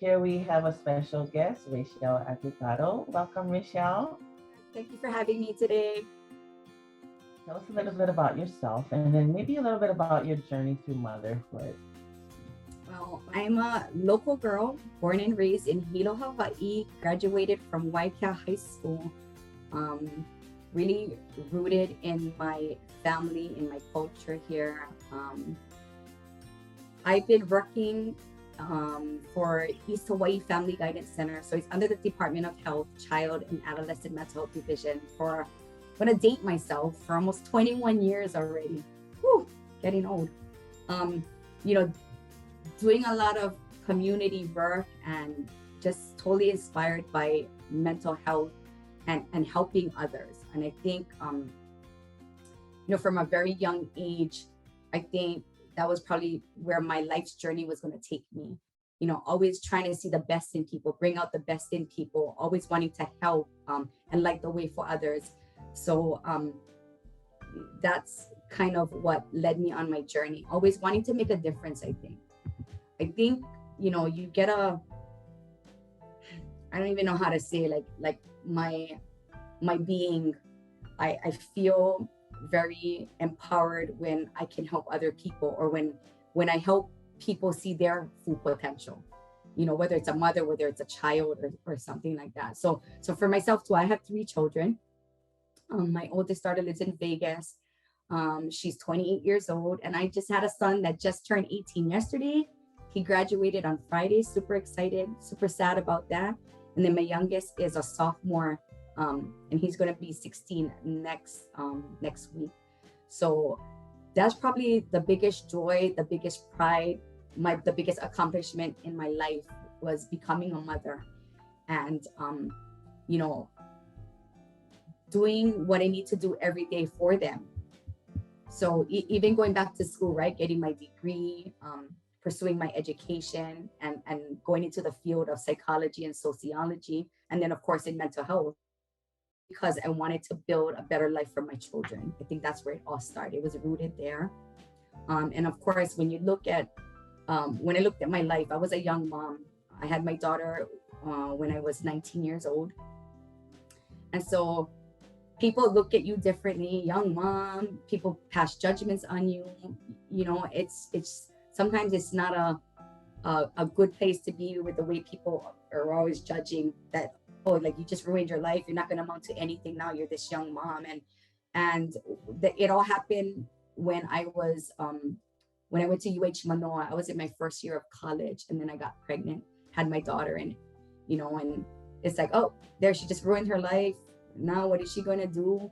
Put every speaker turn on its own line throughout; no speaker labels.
here we have a special guest, Rachelle Agrigado. Welcome, Rachelle.
Thank you for having me today.
Tell us a little bit about yourself and then maybe a little bit about your journey through motherhood.
Well, I'm a local girl, born and raised in Hilo, Hawaii, graduated from Hawai'i High School, really rooted in my family, in my culture here. I've been working for East Hawaii Family Guidance Center. So it's under the Department of Health, Child and Adolescent Mental Health Division for, I'm gonna date myself, for almost 21 years already. Whew, getting old. Doing a lot of community work and just totally inspired by mental health and helping others. And I think, from a very young age, I think that was probably where my life's journey was going to take me. Always trying to see the best in people, bring out the best in people, always wanting to help and light the way for others. So that's kind of what led me on my journey, always wanting to make a difference. I think, you get I don't even know how to say, like my being, I feel very empowered when I can help other people, or when I help people see their full potential, whether it's a mother, whether it's a child or something like that. So for myself too, I have 3 children. My oldest daughter lives in Vegas. She's 28 years old, and I just had a son that just turned 18 yesterday. He graduated on Friday, super excited, super sad about that. And then my youngest is a sophomore, and he's going to be 16 next week. So that's probably the biggest joy, the biggest pride, the biggest accomplishment in my life was becoming a mother, and doing what I need to do every day for them. So even going back to school, right, getting my degree, pursuing my education, and going into the field of psychology and sociology, and then of course in mental health, because I wanted to build a better life for my children. I think that's where it all started. It was rooted there. And of course, when I looked at my life, I was a young mom. I had my daughter when I was 19 years old. And so people look at you differently, young mom, people pass judgments on you. It's sometimes it's not a good place to be, with the way people are always judging that, oh, like you just ruined your life, you're not going to amount to anything now, you're this young mom. And it all happened when I went to UH Manoa. I was in my first year of college, and then I got pregnant, had my daughter, and it's like, oh, there, she just ruined her life. Now what is she going to do?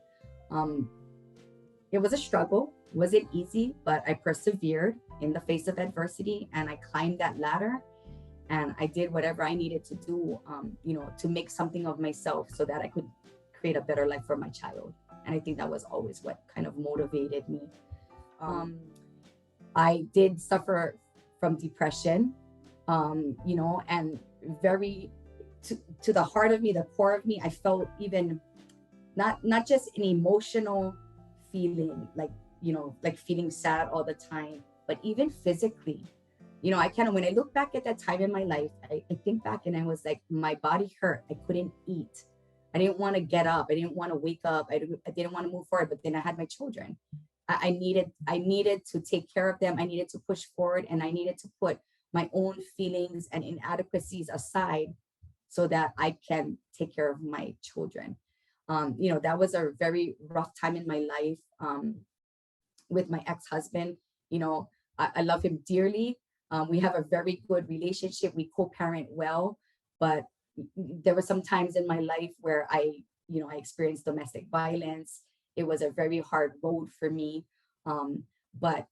It was a struggle. It wasn't easy, but I persevered in the face of adversity, and I climbed that ladder, and I did whatever I needed to do, to make something of myself so that I could create a better life for my child. And I think that was always what kind of motivated me. I did suffer from depression, and very to the heart of me, the core of me, I felt even not just an emotional feeling, like feeling sad all the time, but even physically. When I look back at that time in my life, I think back, and I was like, my body hurt. I couldn't eat. I didn't want to get up. I didn't want to wake up. I didn't want to move forward. But then I had my children. I needed to take care of them. I needed to push forward, and I needed to put my own feelings and inadequacies aside so that I can take care of my children. That was a very rough time in my life with my ex-husband. I love him dearly. We have a very good relationship. We co-parent well, but there were some times in my life where I experienced domestic violence. It was a very hard road for me. But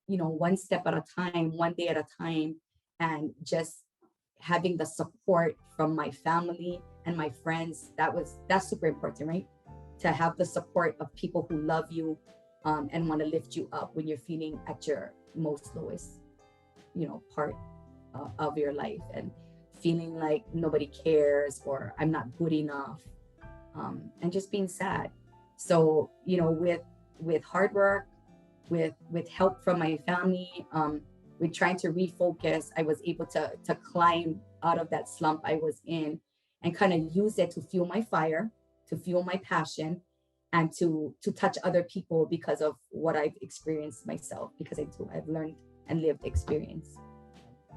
one step at a time, one day at a time, and just having the support from my family and my friends, that's super important, right? To have the support of people who love you and want to lift you up when you're feeling at your most lowest, part of your life, and feeling like nobody cares, or I'm not good enough, and just being sad. So, with hard work, with help from my family, with trying to refocus, I was able to climb out of that slump I was in and kind of use it to fuel my fire, to fuel my passion, and to touch other people because of what I've experienced myself, because I've learned and lived experience.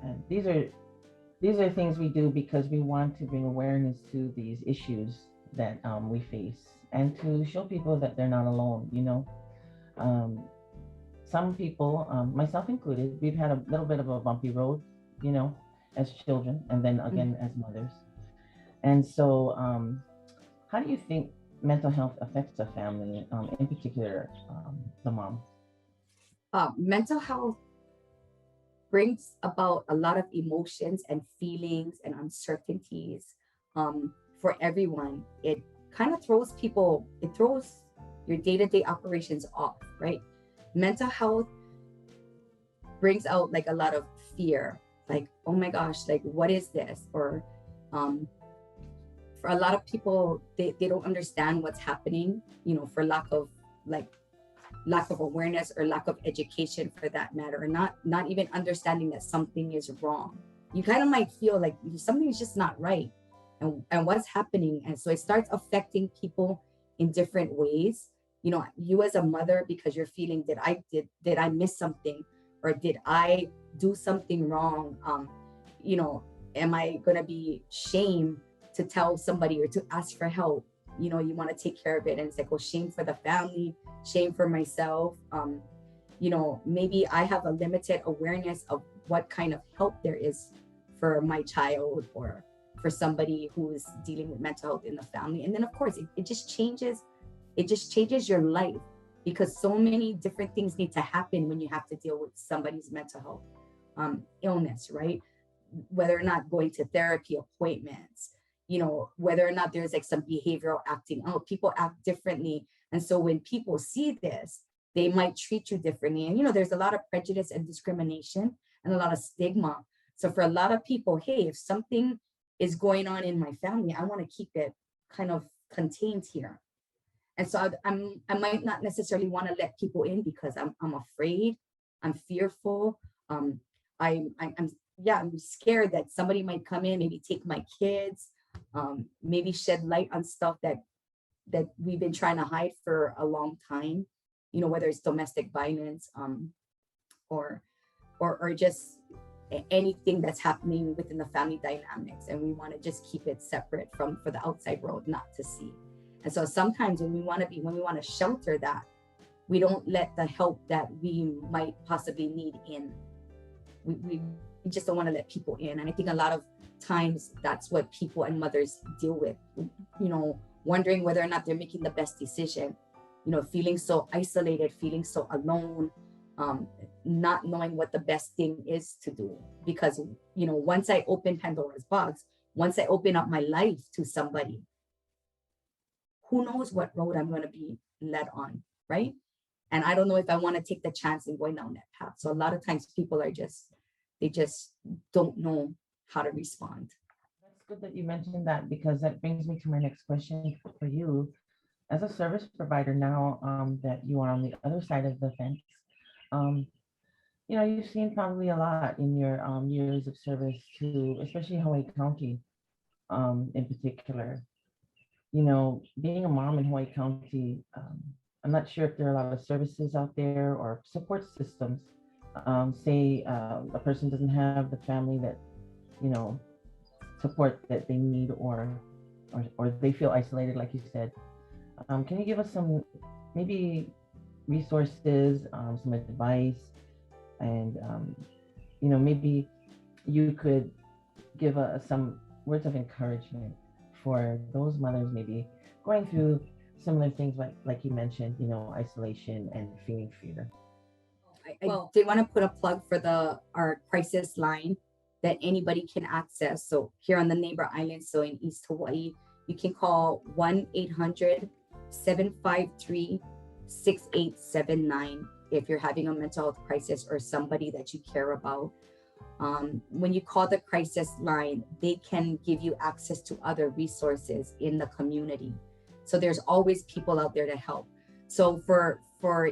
And these are things we do because we want to bring awareness to these issues that we face, and to show people that they're not alone. Some people, myself included, we've had a little bit of a bumpy road, as children, and then again as mothers. And so, how do you think mental health affects a family, in particular, the mom?
Mental health brings about a lot of emotions and feelings and uncertainties for everyone. It kind of throws your day-to-day operations off, right? Mental health brings out like a lot of fear, like, oh my gosh, like what is this? Or for a lot of people, they don't understand what's happening, for lack of awareness or lack of education for that matter, or not even understanding that something is wrong. You kind of might feel like something is just not right, and what's happening. And so it starts affecting people in different ways. You as a mother, because you're feeling, did I miss something, or did I do something wrong? Am I gonna be shamed to tell somebody or to ask for help? You want to take care of it, and it's like, well, shame for the family, shame for myself. Maybe I have a limited awareness of what kind of help there is for my child or for somebody who is dealing with mental health in the family. And then of course it just changes your life, because so many different things need to happen when you have to deal with somebody's mental health illness, right? Whether or not going to therapy appointments, whether or not there's like some behavioral acting out, people act differently. And so when people see this, they might treat you differently. And, there's a lot of prejudice and discrimination and a lot of stigma. So for a lot of people, hey, if something is going on in my family, I want to keep it kind of contained here. And so I might not necessarily want to let people in because I'm afraid, I'm fearful. I'm scared that somebody might come in, maybe take my kids, maybe shed light on stuff that we've been trying to hide for a long time, whether it's domestic violence, or just anything that's happening within the family dynamics. And we want to just keep it separate for the outside world not to see. And so sometimes when we want to shelter that, we don't let the help that we might possibly need in. We just don't want to let people in. And I think a lot of times that's what people and mothers deal with, wondering whether or not they're making the best decision, feeling so isolated, feeling so alone, not knowing what the best thing is to do. Because, once I open Pandora's box, once I open up my life to somebody, who knows what road I'm going to be led on, right? And I don't know if I want to take the chance in going down that path. So a lot of times people they just don't know how to respond.
That's good that you mentioned that, because that brings me to my next question for you. As a service provider now, that you are on the other side of the fence, you've seen probably a lot in your years of service to, especially Hawaii County, in particular. Being a mom in Hawaii County, I'm not sure if there are a lot of services out there or support systems. Say a person doesn't have the family that, support that they need, or they feel isolated, like you said. Can you give us some maybe resources, some advice, and maybe you could give some words of encouragement for those mothers maybe going through similar things like you mentioned, isolation and feeling fear.
I did want to put a plug for our crisis line that anybody can access. So here on the neighbor island, so in East Hawaii, you can call 1-800-753-6879 if you're having a mental health crisis or somebody that you care about. When you call the crisis line, they can give you access to other resources in the community. So there's always people out there to help. So for for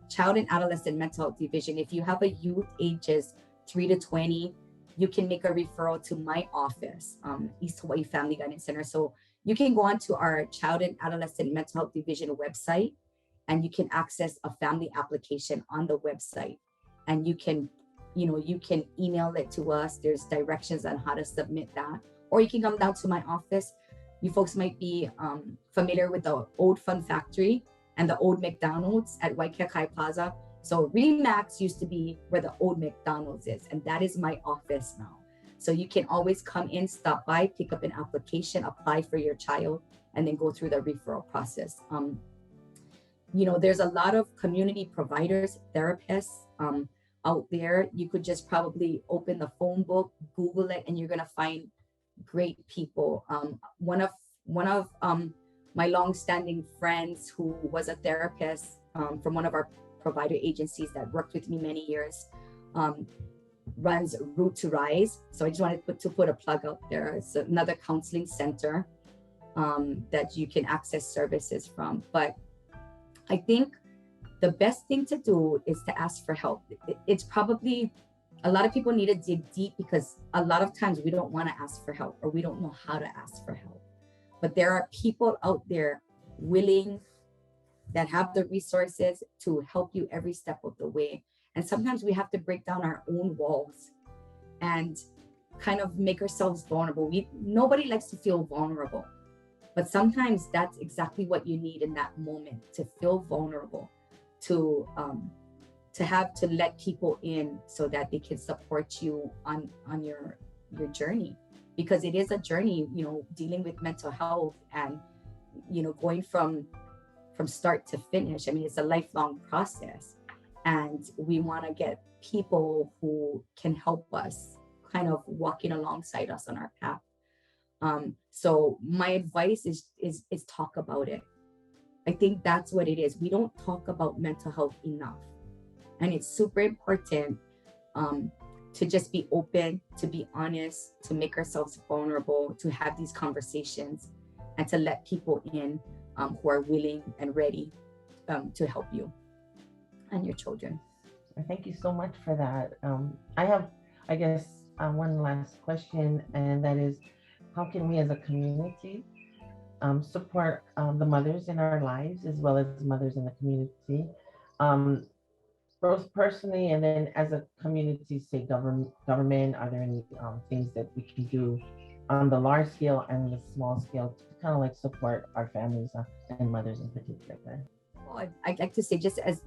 Child and Adolescent Mental Health Division, if you have a youth ages 3 to 20, you can make a referral to my office, East Hawaii Family Guidance Center. So you can go onto our Child and Adolescent Mental Health Division website, and you can access a family application on the website, and you can email it to us. There's directions on how to submit that, or you can come down to my office. You folks might be familiar with the old Fun Factory and the old McDonald's at Waikakai Plaza. So Remax used to be where the old McDonald's is, and that is my office now. So you can always come in, stop by, pick up an application, apply for your child, and then go through the referral process. There's a lot of community providers, therapists out there. You could just probably open the phone book, Google it, and you're gonna find great people. One of my long-standing friends who was a therapist from one of our provider agencies that worked with me many years, runs Root to Rise. So I just wanted to put a plug out there. It's another counseling center that you can access services from. But I think the best thing to do is to ask for help. It's probably, a lot of people need to dig deep, because a lot of times we don't want to ask for help, or we don't know how to ask for help. But there are people out there willing, that have the resources to help you every step of the way. And sometimes we have to break down our own walls and kind of make ourselves vulnerable. Nobody likes to feel vulnerable, but sometimes that's exactly what you need in that moment, to feel vulnerable, to let people in so that they can support you on your journey, because it is a journey, dealing with mental health and, going from start to finish. I mean, it's a lifelong process, and we want to get people who can help us, kind of walking alongside us on our path. So my advice is talk about it. I think that's what it is. We don't talk about mental health enough, and it's super important to just be open, to be honest, to make ourselves vulnerable, to have these conversations, and to let people in who are willing and ready to help you and your children.
Thank you so much for that. I have, I guess, one last question, and that is, how can we as a community support the mothers in our lives, as well as mothers in the community, both personally and then as a community, say government? Are there any things that we can do on the large scale and the small scale to kind of like support our families and mothers in particular?
Well, I'd like to say, just as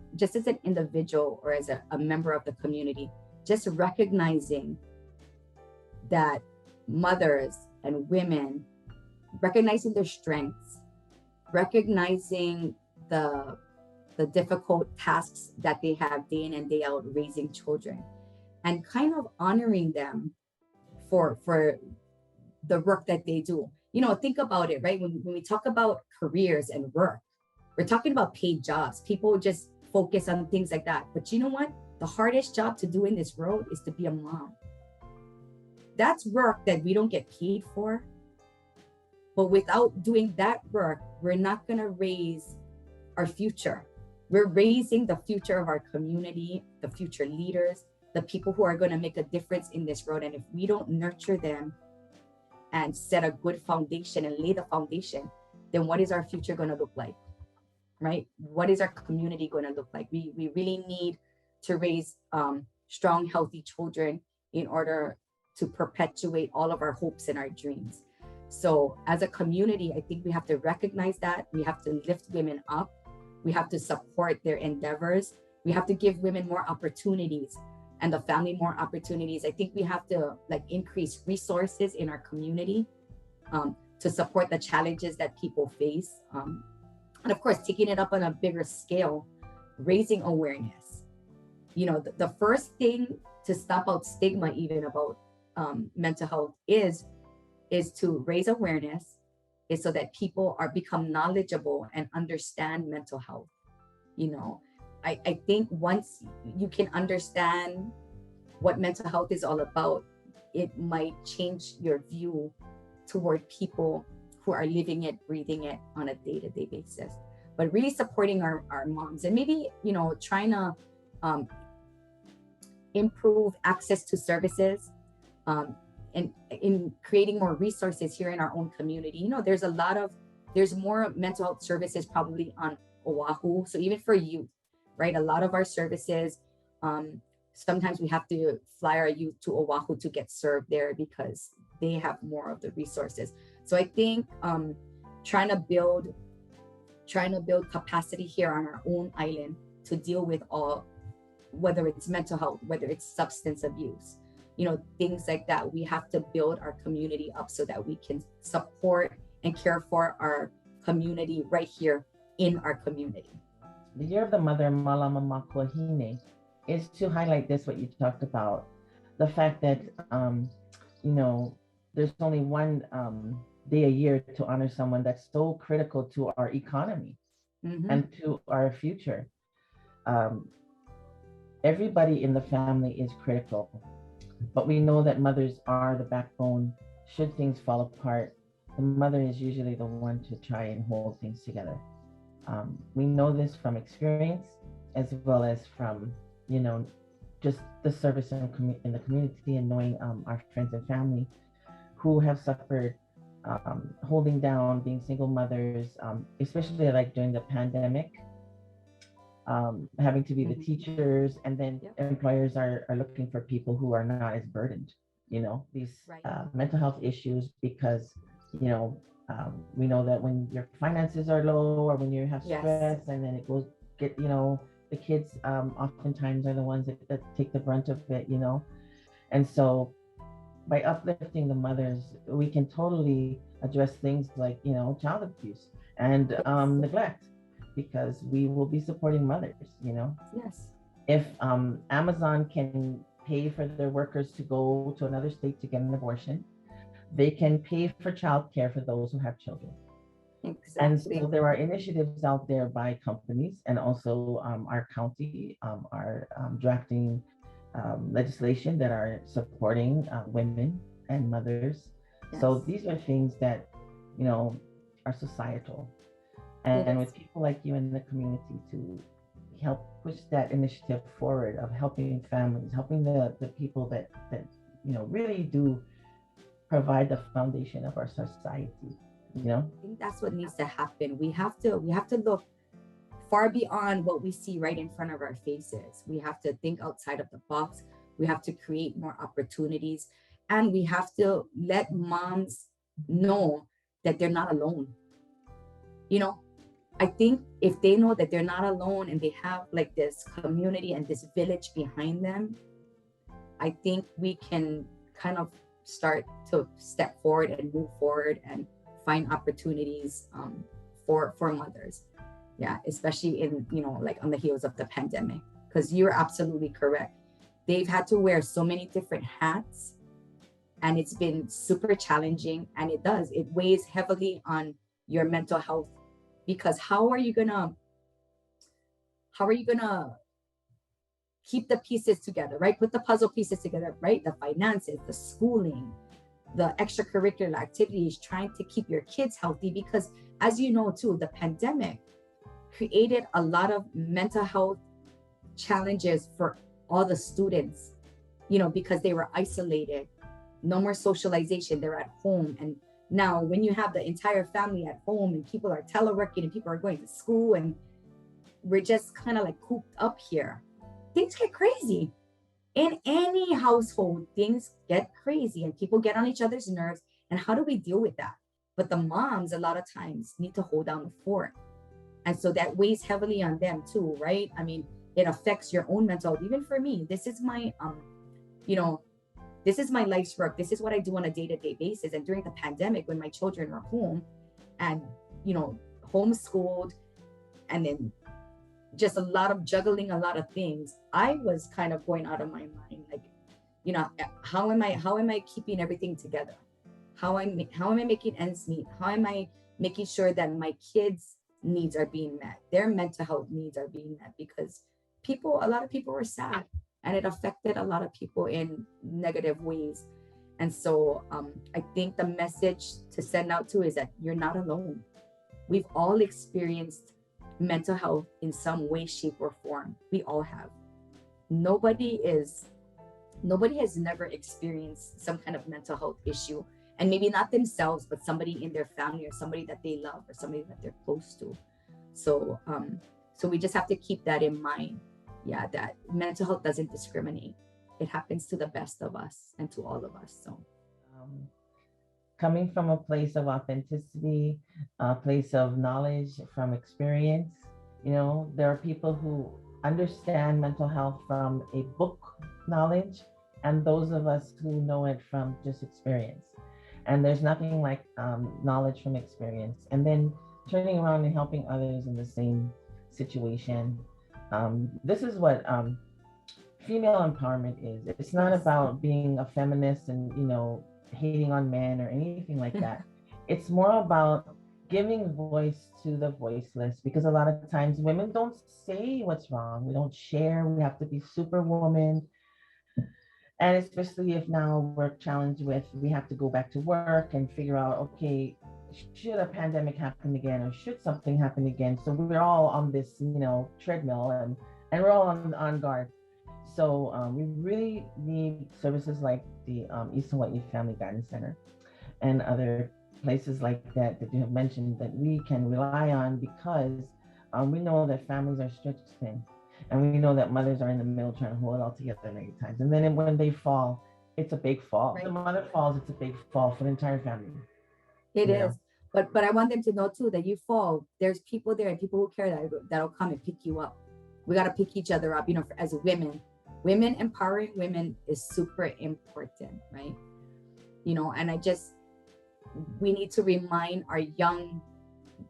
an individual or as a member of the community, just recognizing that mothers and women, recognizing their strengths, recognizing the difficult tasks that they have day in and day out raising children, and kind of honoring them for the work that they do. Think about it, right? When we talk about careers and work, we're talking about paid jobs. People just focus on things like that. But you know what? The hardest job to do in this world is to be a mom. That's work that we don't get paid for. But without doing that work, we're not going to raise our future. We're raising the future of our community, the future leaders, the people who are going to make a difference in this world. And if we don't nurture them and set a good foundation and lay the foundation, then what is our future going to look like, right? What is our community going to look like? We really need to raise strong, healthy children in order to perpetuate all of our hopes and our dreams. So as a community, I think we have to recognize that. We have to lift women up. We have to support their endeavors. We have to give women more opportunities and the family more opportunities. I think we have to increase resources in our community to support the challenges that people face. And of course, taking it up on a bigger scale, raising awareness. The first thing to stop out stigma even about mental health is to raise awareness, is so that people become knowledgeable and understand mental health. I think once you can understand what mental health is all about, it might change your view toward people who are living it, breathing it on a day-to-day basis. but really supporting our moms, and maybe, you know, trying to improve access to services, and in creating more resources here in our own community. You know, there's more mental health services probably on Oahu. So even for youth, right? A lot of our services, sometimes we have to fly our youth to Oahu to get served there because they have more of the resources. So I think trying to build capacity here on our own island to deal with all, whether it's mental health, whether it's substance abuse, you know, things like that. We have to build our community up so that we can support and care for our community right here in our community.
The Year of the Mother, Mālama Makuahine, is to highlight this, what you talked about, the fact that, you know, there's only one day a year to honor someone that's so critical to our economy and to our future. Everybody in the family is critical, but we know that mothers are the backbone. Should things fall apart, the mother is usually the one to try and hold things together. We know this from experience, as well as from, you know, just the service in the community, and knowing our friends and family who have suffered holding down, being single mothers, especially like during the pandemic, having to be the teachers, and then employers are looking for people who are not as burdened, you know, these mental health issues, because, you know, we know that when your finances are low, or when you have stress, and then it goes you know, the kids oftentimes are the ones that take the brunt of it, you know. And so by uplifting the mothers, we can totally address things like, you know, child abuse and neglect, because we will be supporting mothers, you know.
Yes.
If Amazon can pay for their workers to go to another state to get an abortion, they can pay for childcare for those who have children.
Exactly.
And so there are initiatives out there by companies, and also our county are drafting legislation that are supporting women and mothers. Yes. So these are things that, you know, are societal. And with people like you in the community to help push that initiative forward of helping families, helping the people that you know, really do provide the foundation of our society, you know.
I think that's what needs to happen. We have to look far beyond what we see right in front of our faces. We have to think outside of the box. We have to create more opportunities, and we have to let moms know that they're not alone. You know, I think if they know that they're not alone and they have like this community and this village behind them, I think we can kind of start to step forward and move forward and find opportunities for mothers. Yeah, especially in, you know, like on the heels of the pandemic, because you're absolutely correct. They've had to wear so many different hats, and it's been super challenging, and it weighs heavily on your mental health, because how are you gonna keep the pieces together, right? Put the puzzle pieces together, right? The finances, the schooling, the extracurricular activities, trying to keep your kids healthy, because as you know too, the pandemic created a lot of mental health challenges for all the students, you know, because they were isolated, no more socialization, they're at home. And now when you have the entire family at home and people are teleworking and people are going to school and we're just kind of like cooped up here, things get crazy. In any household, things get crazy and people get on each other's nerves. And how do we deal with that? But the moms, a lot of times, need to hold down the fort. And so that weighs heavily on them too, right? I mean, it affects your own mental health. Even for me, this is my, you know, this is my life's work. This is what I do on a day-to-day basis. And during the pandemic, when my children were home and, you know, homeschooled, and then just a lot of juggling, a lot of things, I was kind of going out of my mind. Like, you know, how am I keeping everything together? How am I making ends meet? How am I making sure that my kids' needs are being met? Their mental health needs are being met, because a lot of people were sad, and it affected a lot of people in negative ways. And so I think the message to send out to is that you're not alone. We've all experienced mental health in some way, shape, or form. We all have. Nobody has never experienced some kind of mental health issue, and maybe not themselves, but somebody in their family or somebody that they love or somebody that they're close to. So so we just have to keep that in mind. Yeah, that mental health doesn't discriminate. It happens to the best of us and to all of us. So
coming from a place of authenticity, a place of knowledge from experience, there are people who understand mental health from a book knowledge, and those of us who know it from just experience. And there's nothing like knowledge from experience. And then turning around and helping others in the same situation. This is what female empowerment is. It's not about being a feminist and, hating on men or anything like that. It's more about giving voice to the voiceless, because a lot of times women don't say what's wrong. We don't share. We have to be superwoman. And especially if now we're challenged with, we have to go back to work and figure out, okay, should a pandemic happen again or should something happen again? So we're all on this, treadmill and we're all on guard. So we really need services like the East Hawaii Family Guidance Center and other places like that you have mentioned that we can rely on, because we know that families are stretched thin. And we know that mothers are in the middle trying to hold it all together many times. And then when they fall, it's a big fall. Right. The mother falls, it's a big fall for the entire family.
It is. But I want them to know too that you fall, there's people there and people who care that'll come and pick you up. We got to pick each other up, as women. Women, empowering women is super important, right? And we need to remind our young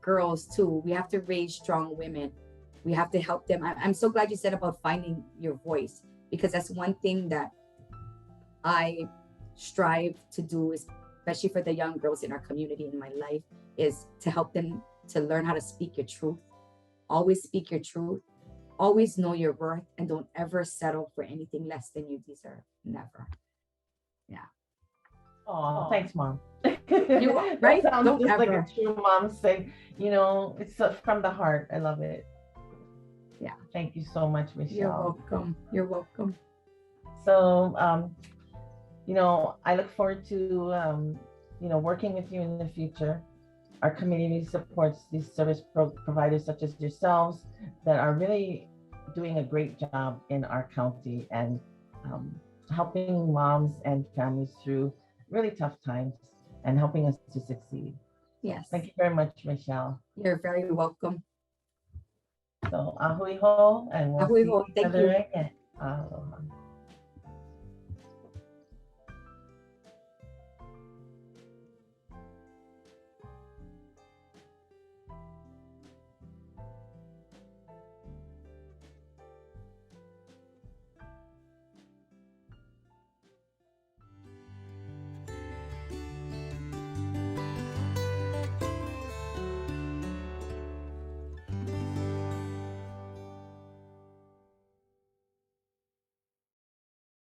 girls too, we have to raise strong women. We have to help them. I'm so glad you said about finding your voice, because that's one thing that I strive to do, especially for the young girls in our community, in my life, is to help them to learn how to speak your truth. Always speak your truth. Always know your worth, and don't ever settle for anything less than you deserve. Never. Yeah.
Oh, thanks, Mom.
Right?
That sounds
don't
just
ever.
like a true mom saying, it's from the heart. I love it.
Yeah.
Thank you so much, Rachelle.
You're welcome. You're welcome.
So, I look forward to, working with you in the future. Our community supports these service providers such as yourselves that are really doing a great job in our county and helping moms and families through really tough times and helping us to succeed.
Yes.
Thank you very much, Rachelle.
You're very welcome.
So, ahui ho, and we'll see each other again. Aloha.